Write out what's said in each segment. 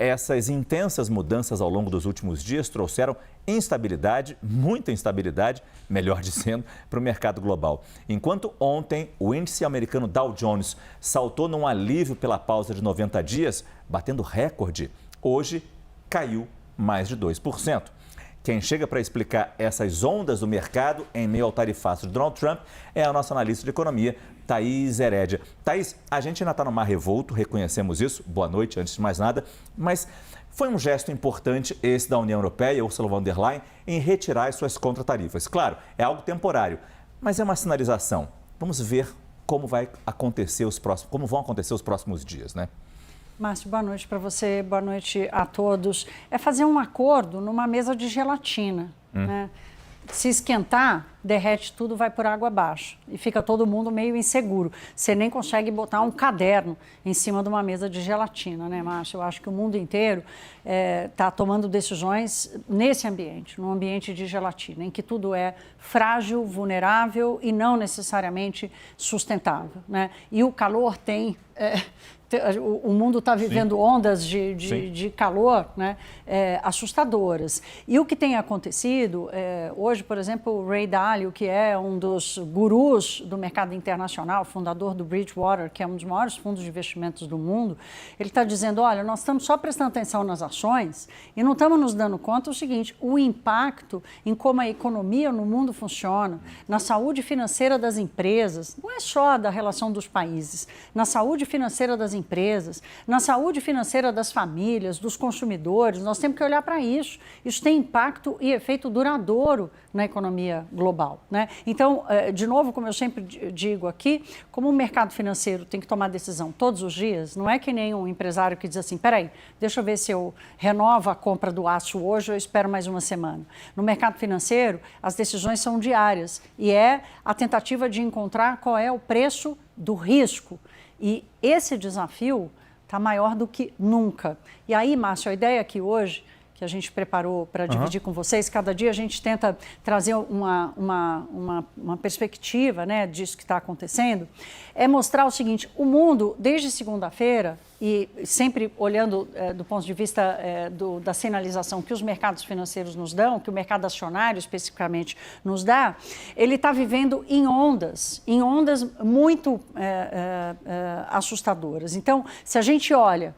Essas intensas mudanças ao longo dos últimos dias trouxeram instabilidade, muita instabilidade, melhor dizendo, para o mercado global. Enquanto ontem o índice americano Dow Jones saltou num alívio pela pausa de 90 dias, batendo recorde, hoje caiu mais de 2%. Quem chega para explicar essas ondas do mercado em meio ao tarifaço de Donald Trump é a nossa analista de economia, Thaís Herédia. Thaís, a gente ainda está no mar revolto, reconhecemos isso. Boa noite, antes de mais nada. Mas foi um gesto importante esse da União Europeia, Ursula von der Leyen, em retirar as suas contratarifas. Claro, é algo temporário, mas é uma sinalização. Vamos ver como vão acontecer os próximos dias, né? Márcio, boa noite para você, boa noite a todos. É fazer um acordo numa mesa de gelatina, né? Se esquentar, derrete tudo, vai por água abaixo e fica todo mundo meio inseguro. Você nem consegue botar um caderno em cima de uma mesa de gelatina, né, Márcio? Eu acho que o mundo inteiro está tomando decisões nesse ambiente, num ambiente de gelatina, em que tudo é frágil, vulnerável e não necessariamente sustentável, né? E o calor tem... o mundo está vivendo ondas de calor, né, assustadoras. E o que tem acontecido, hoje, por exemplo, o Ray Dalio, que é um dos gurus do mercado internacional, fundador do Bridgewater, que é um dos maiores fundos de investimentos do mundo, ele está dizendo, olha, nós estamos só prestando atenção nas ações e não estamos nos dando conta do seguinte, o impacto em como a economia no mundo funciona, na saúde financeira das empresas, não é só da relação dos países, na saúde financeira das empresas, na saúde financeira das famílias, dos consumidores, nós temos que olhar para isso. Isso tem impacto e efeito duradouro na economia global, né? Então, de novo, como eu sempre digo aqui, como o mercado financeiro tem que tomar decisão todos os dias, não é que nem um empresário que diz assim, peraí, deixa eu ver se eu renovo a compra do aço hoje ou eu espero mais uma semana. No mercado financeiro, as decisões são diárias e é a tentativa de encontrar qual é o preço do risco. E esse desafio está maior do que nunca. E aí, Márcio, a ideia aqui hoje, que a gente preparou para dividir com vocês, cada dia a gente tenta trazer uma perspectiva, né, disso que está acontecendo, é mostrar o seguinte, o mundo, desde segunda-feira, e sempre olhando do ponto de vista da sinalização que os mercados financeiros nos dão, que o mercado acionário especificamente nos dá, ele está vivendo em ondas muito assustadoras. Então, se a gente olha,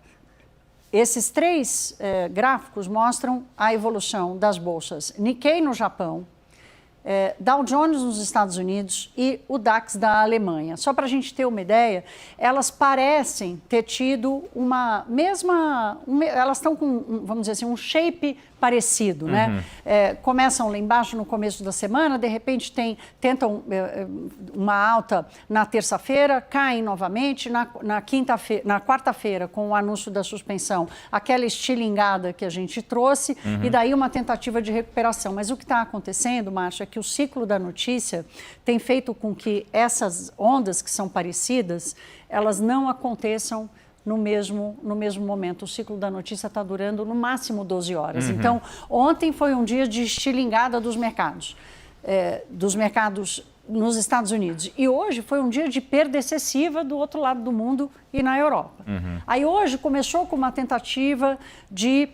esses três gráficos mostram a evolução das bolsas Nikkei no Japão, Dow Jones nos Estados Unidos e o DAX da Alemanha. Só para a gente ter uma ideia, elas parecem ter tido elas estão com, vamos dizer assim, um shape parecido, né? Começam lá embaixo no começo da semana, de repente tentam uma alta na terça-feira, caem novamente, na quarta-feira, com o anúncio da suspensão, aquela estilingada que a gente trouxe, e daí uma tentativa de recuperação. Mas o que está acontecendo, Márcio, é que o ciclo da notícia tem feito com que essas ondas que são parecidas, elas não aconteçam no mesmo momento. O ciclo da notícia está durando no máximo 12 horas. Então, ontem foi um dia de estilingada dos mercados nos Estados Unidos. E hoje foi um dia de perda excessiva do outro lado do mundo e na Europa. Aí hoje começou com uma tentativa de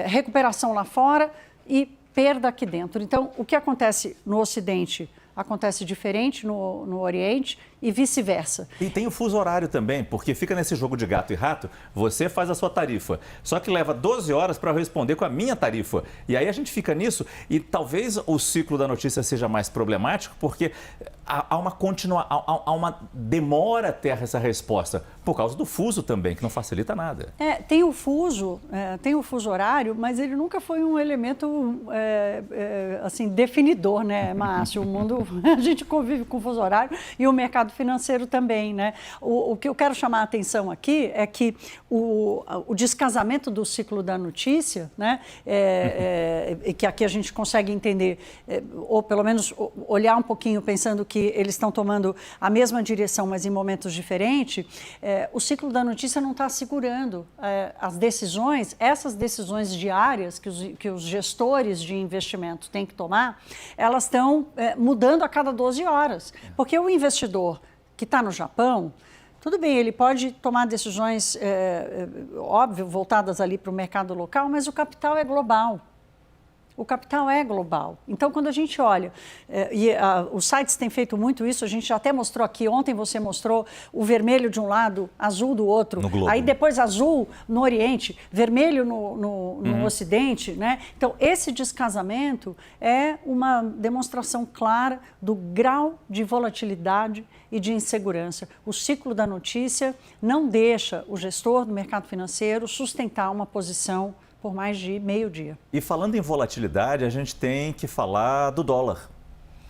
recuperação lá fora e perda aqui dentro. Então, o que acontece no Ocidente acontece diferente no Oriente e vice-versa. E tem o fuso horário também, porque fica nesse jogo de gato e rato, você faz a sua tarifa, só que leva 12 horas para responder com a minha tarifa. E aí a gente fica nisso e talvez o ciclo da notícia seja mais problemático, porque há uma demora até essa resposta, por causa do fuso também, que não facilita nada. Tem o fuso horário, mas ele nunca foi um elemento assim, definidor, né, Márcio? O mundo, a gente convive com o fuso horário e o mercado financeiro também, né? O que eu quero chamar a atenção aqui é que o descasamento do ciclo da notícia, né, que aqui a gente consegue entender, ou pelo menos olhar um pouquinho pensando que eles estão tomando a mesma direção, mas em momentos diferentes, o ciclo da notícia não está segurando as decisões, essas decisões diárias que os gestores de investimento têm que tomar, elas estão mudando a cada 12 horas, porque o investidor que está no Japão, Tudo bem, ele pode tomar decisões, óbvio, voltadas ali para o mercado local, mas o capital é global. O capital é global. Então, quando a gente olha, os sites têm feito muito isso, a gente já até mostrou aqui, ontem você mostrou o vermelho de um lado, azul do outro, no globo. Aí depois azul no Oriente, vermelho no Ocidente, né? Então, esse descasamento é uma demonstração clara do grau de volatilidade e de insegurança. O ciclo da notícia não deixa o gestor do mercado financeiro sustentar uma posição por mais de meio dia. E falando em volatilidade, a gente tem que falar do dólar.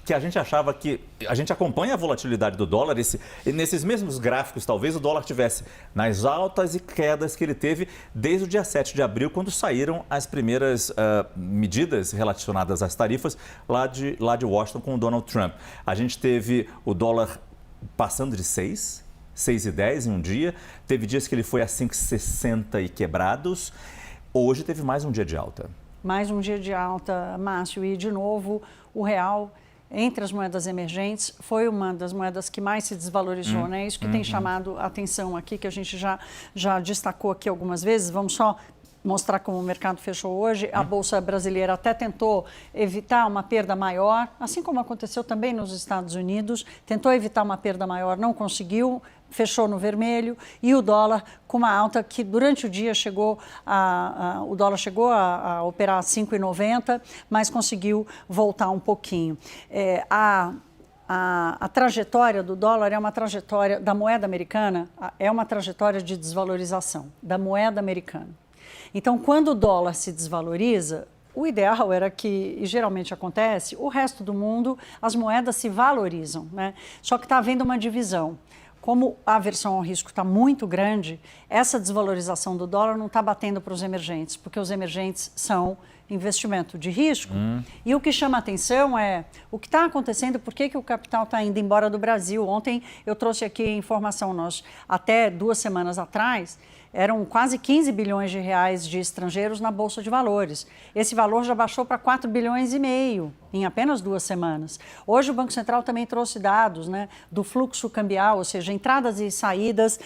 Que a gente achava que... A gente acompanha a volatilidade do dólar, e nesses mesmos gráficos, talvez o dólar tivesse nas altas e quedas que ele teve desde o dia 7 de abril, quando saíram as primeiras medidas relacionadas às tarifas lá de Washington com o Donald Trump. A gente teve o dólar passando de 6,10 em um dia, teve dias que ele foi a 5,60 e quebrados. Hoje teve mais um dia de alta. Mais um dia de alta, Márcio, e de novo o real, entre as moedas emergentes, foi uma das moedas que mais se desvalorizou, né? Isso que tem chamado a atenção aqui, que a gente já destacou aqui algumas vezes. Vamos só mostrar como o mercado fechou hoje. A Bolsa Brasileira até tentou evitar uma perda maior, assim como aconteceu também nos Estados Unidos, tentou evitar uma perda maior, não conseguiu, fechou no vermelho, e o dólar com uma alta que durante o dia o dólar chegou a operar a 5,90, mas conseguiu voltar um pouquinho. A trajetória do dólar é uma trajetória da moeda americana, é uma trajetória de desvalorização da moeda americana. Então, quando o dólar se desvaloriza, o ideal era que, e geralmente acontece, o resto do mundo, as moedas se valorizam, né? Só que está havendo uma divisão. Como a aversão ao risco está muito grande, essa desvalorização do dólar não está batendo para os emergentes, porque os emergentes são investimento de risco. E o que chama a atenção é o que está acontecendo, por que o capital está indo embora do Brasil. Ontem eu trouxe aqui a informação, até 2 semanas atrás, eram quase 15 bilhões de reais de estrangeiros na Bolsa de Valores. Esse valor já baixou para 4 bilhões e meio em apenas 2 semanas. Hoje o Banco Central também trouxe dados, né, do fluxo cambial, ou seja, entradas e saídas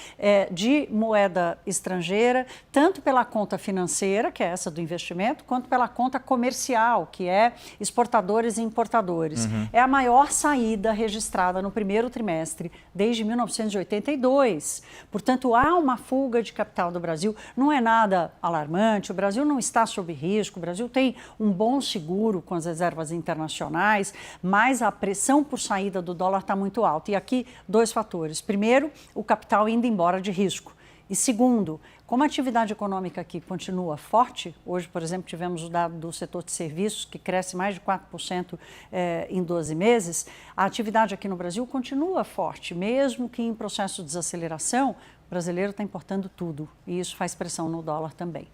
de moeda estrangeira, tanto pela conta financeira, que é essa do investimento, quanto pela conta comercial, que é exportadores e importadores. É a maior saída registrada no primeiro trimestre desde 1982. Portanto, há uma fuga de capital do Brasil. Não é nada alarmante, o Brasil não está sob risco, o Brasil tem um bom seguro com as reservas internacionais, mas a pressão por saída do dólar está muito alta. E aqui 2 fatores. Primeiro, o capital indo embora de risco. E segundo, como a atividade econômica aqui continua forte, hoje, por exemplo, tivemos o dado do setor de serviços, que cresce mais de 4% em 12 meses, a atividade aqui no Brasil continua forte, mesmo que em processo de desaceleração, o brasileiro está importando tudo, e isso faz pressão no dólar também.